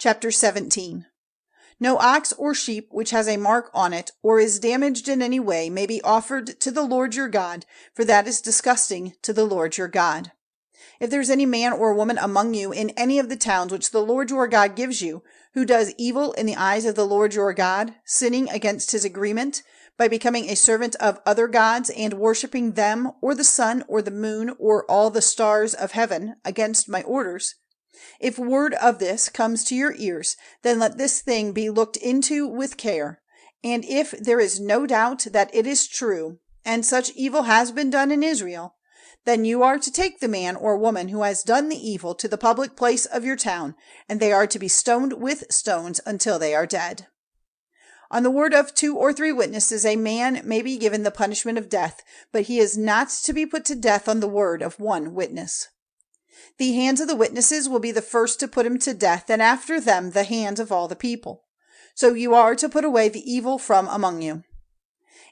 Chapter 17. No ox or sheep which has a mark on it, or is damaged in any way, may be offered to the Lord your God, for that is disgusting to the Lord your God. If there is any man or woman among you in any of the towns which the Lord your God gives you, who does evil in the eyes of the Lord your God, sinning against his agreement, by becoming a servant of other gods and worshipping them, or the sun, or the moon, or all the stars of heaven, against my orders, if word of this comes to your ears, then let this thing be looked into with care. And if there is no doubt that it is true, and such evil has been done in Israel, then you are to take the man or woman who has done the evil to the public place of your town, and they are to be stoned with stones until they are dead. On the word of 2 or 3 witnesses a man may be given the punishment of death, but he is not to be put to death on the word of 1 witness. The hands of the witnesses will be the first to put him to death, and after them the hands of all the people. So you are to put away the evil from among you.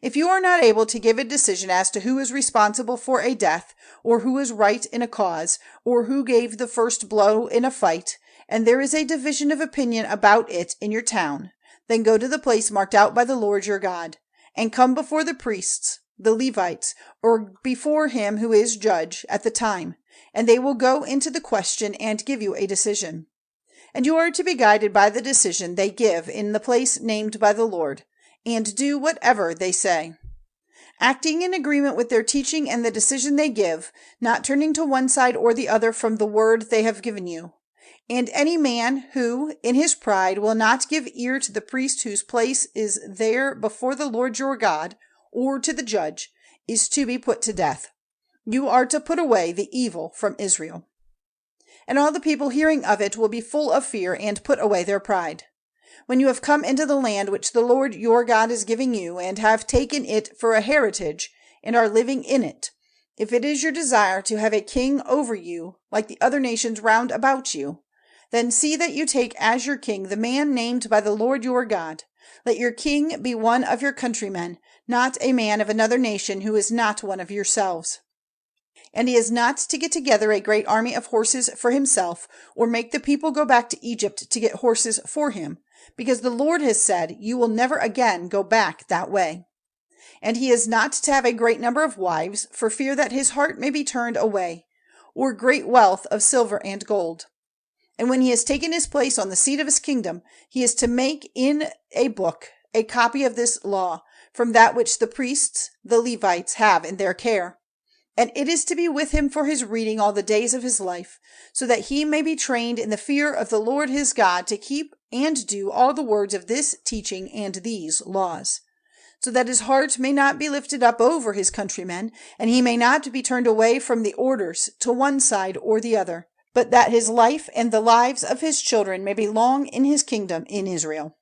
If you are not able to give a decision as to who is responsible for a death, or who is right in a cause, or who gave the first blow in a fight, and there is a division of opinion about it in your town, then go to the place marked out by the Lord your God, and come before the priests, the Levites, or before him who is judge at the time, and they will go into the question and give you a decision. And you are to be guided by the decision they give in the place named by the Lord, and do whatever they say, acting in agreement with their teaching and the decision they give, not turning to one side or the other from the word they have given you. And any man who, in his pride, will not give ear to the priest whose place is there before the Lord your God, or to the judge, is to be put to death. You are to put away the evil from Israel. And all the people hearing of it will be full of fear and put away their pride. When you have come into the land which the Lord your God is giving you, and have taken it for a heritage, and are living in it, if it is your desire to have a king over you, like the other nations round about you, then see that you take as your king the man named by the Lord your God. Let your king be one of your countrymen, not a man of another nation who is not one of yourselves. And he is not to get together a great army of horses for himself, or make the people go back to Egypt to get horses for him, because the Lord has said, you will never again go back that way. And he is not to have a great number of wives, for fear that his heart may be turned away, or great wealth of silver and gold. And when he has taken his place on the seat of his kingdom, he is to make in a book a copy of this law, from that which the priests, the Levites, have in their care. And it is to be with him for his reading all the days of his life, so that he may be trained in the fear of the Lord his God to keep and do all the words of this teaching and these laws, so that his heart may not be lifted up over his countrymen, and he may not be turned away from the orders to one side or the other, but that his life and the lives of his children may be long in his kingdom in Israel.